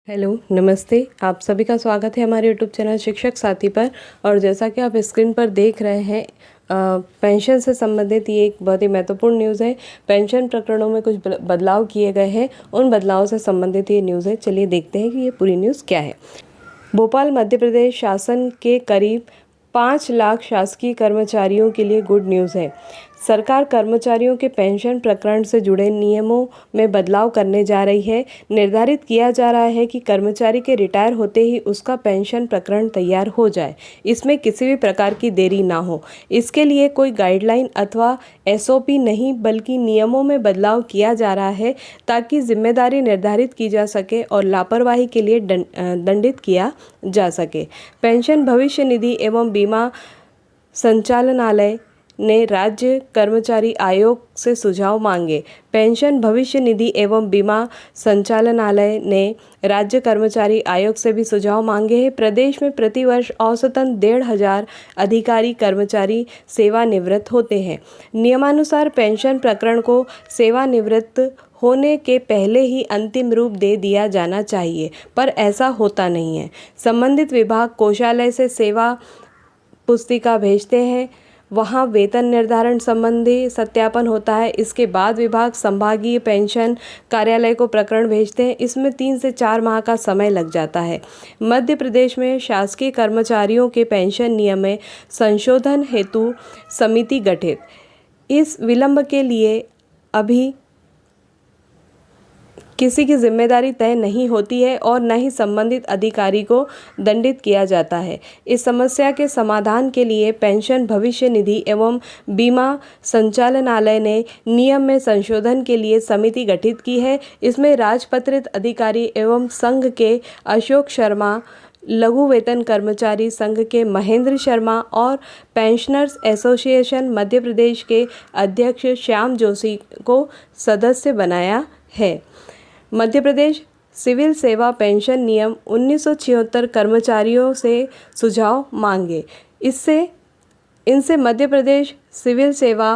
Hello, नमस्ते। आप सभी का स्वागत है हमारे यूट्यूब चैनल शिक्षक साथी पर। और जैसा कि आप स्क्रीन पर देख रहे हैं, पेंशन से संबंधित ये एक बहुत ही महत्वपूर्ण न्यूज़ है। पेंशन प्रकरणों में कुछ बदलाव किए गए हैं, उन बदलावों से संबंधित ये न्यूज़ है। चलिए देखते हैं कि ये पूरी न्यूज़ क्या है। भोपाल मध्य प्रदेश शासन के करीब 5 लाख शासकीय कर्मचारियों के लिए गुड न्यूज़ है। सरकार कर्मचारियों के पेंशन प्रकरण से जुड़े नियमों में बदलाव करने जा रही है। निर्धारित किया जा रहा है कि कर्मचारी के रिटायर होते ही उसका पेंशन प्रकरण तैयार हो जाए, इसमें किसी भी प्रकार की देरी ना हो। इसके लिए कोई गाइडलाइन अथवा एसओपी नहीं, बल्कि नियमों में बदलाव किया जा रहा है ताकि जिम्मेदारी निर्धारित की जा सके और लापरवाही के लिए दंडित किया जा सके। पेंशन भविष्य निधि एवं बीमा संचालनालय ने राज्य कर्मचारी आयोग से सुझाव मांगे। पेंशन भविष्य निधि एवं बीमा संचालनालय ने राज्य कर्मचारी आयोग से भी सुझाव मांगे हैं। प्रदेश में प्रतिवर्ष औसतन 1,500 अधिकारी कर्मचारी सेवानिवृत्त होते हैं। नियमानुसार पेंशन प्रकरण को सेवानिवृत्त होने के पहले ही अंतिम रूप दे दिया जाना चाहिए, पर ऐसा होता नहीं है। संबंधित विभाग कोषालय से सेवा पुस्तिका भेजते हैं, वहाँ वेतन निर्धारण संबंधी सत्यापन होता है। इसके बाद विभाग संभागीय पेंशन कार्यालय को प्रकरण भेजते हैं। इसमें 3 से 4 माह का समय लग जाता है। मध्य प्रदेश में शासकीय कर्मचारियों के पेंशन नियम में संशोधन हेतु समिति गठित। इस विलंब के लिए अभी किसी की जिम्मेदारी तय नहीं होती है और न ही संबंधित अधिकारी को दंडित किया जाता है। इस समस्या के समाधान के लिए पेंशन भविष्य निधि एवं बीमा संचालनालय ने नियम में संशोधन के लिए समिति गठित की है। इसमें राजपत्रित अधिकारी एवं संघ के अशोक शर्मा, लघु वेतन कर्मचारी संघ के महेंद्र शर्मा और पेंशनर्स एसोसिएशन मध्य प्रदेश के अध्यक्ष श्याम जोशी को सदस्य बनाया है। मध्य प्रदेश सिविल सेवा पेंशन नियम 1976 कर्मचारियों से सुझाव मांगे। इनसे मध्य प्रदेश सिविल सेवा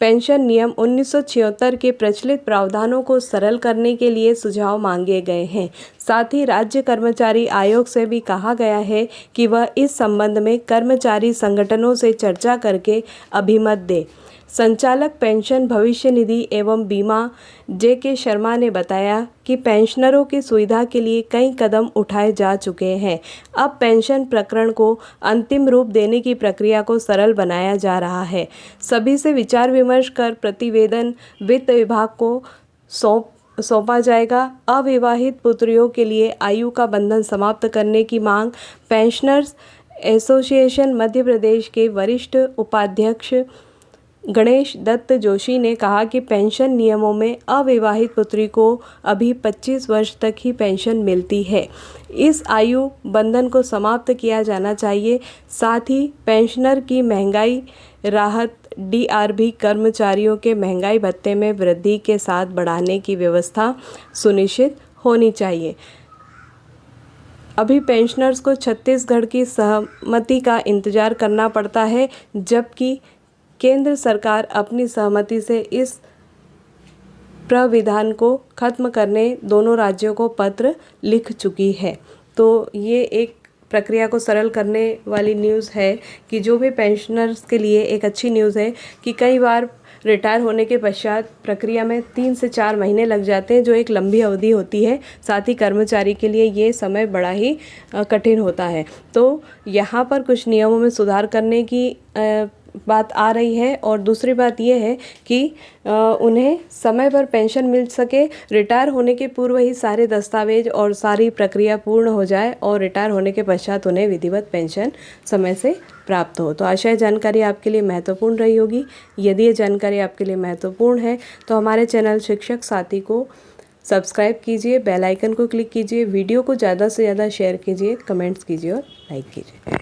पेंशन नियम 1976 के प्रचलित प्रावधानों को सरल करने के लिए सुझाव मांगे गए हैं। साथ ही राज्य कर्मचारी आयोग से भी कहा गया है कि वह इस संबंध में कर्मचारी संगठनों से चर्चा करके अभिमत दे। संचालक पेंशन भविष्य निधि एवं बीमा जे.के. शर्मा ने बताया कि पेंशनरों की सुविधा के लिए कई कदम उठाए जा चुके हैं। अब पेंशन प्रकरण को अंतिम रूप देने की प्रक्रिया को सरल बनाया जा रहा है। सभी से विचार विमर्श कर प्रतिवेदन वित्त विभाग को सौंपा जाएगा। अविवाहित पुत्रियों के लिए आयु का बंधन समाप्त करने की मांग। पेंशनर्स एसोसिएशन मध्य प्रदेश के वरिष्ठ उपाध्यक्ष गणेश दत्त जोशी ने कहा कि पेंशन नियमों में अविवाहित पुत्री को अभी 25 वर्ष तक ही पेंशन मिलती है। इस आयु बंधन को समाप्त किया जाना चाहिए। साथ ही पेंशनर की महंगाई राहत डीआरबी कर्मचारियों के महंगाई भत्ते में वृद्धि के साथ बढ़ाने की व्यवस्था सुनिश्चित होनी चाहिए। अभी पेंशनर्स को छत्तीसगढ़ की सहमति का इंतजार करना पड़ता है, जबकि केंद्र सरकार अपनी सहमति से इस प्राविधान को खत्म करने दोनों राज्यों को पत्र लिख चुकी है। तो ये एक प्रक्रिया को सरल करने वाली न्यूज़ है कि जो भी पेंशनर्स के लिए एक अच्छी न्यूज़ है कि कई बार रिटायर होने के पश्चात प्रक्रिया में 3 से 4 महीने लग जाते हैं, जो एक लंबी अवधि होती है। साथ ही कर्मचारी के लिए ये समय बड़ा ही कठिन होता है। तो यहाँ पर कुछ नियमों में सुधार करने की बात आ रही है और दूसरी बात यह है कि उन्हें समय पर पेंशन मिल सके। रिटायर होने के पूर्व ही सारे दस्तावेज और सारी प्रक्रिया पूर्ण हो जाए और रिटायर होने के पश्चात उन्हें विधिवत पेंशन समय से प्राप्त हो। तो आशा है जानकारी आपके लिए महत्वपूर्ण रही होगी। यदि ये जानकारी आपके लिए महत्वपूर्ण है तो हमारे चैनल शिक्षक साथी को सब्सक्राइब कीजिए, बेल आइकन को क्लिक कीजिए, वीडियो को ज़्यादा से ज़्यादा शेयर कीजिए, कमेंट्स कीजिए और लाइक कीजिए।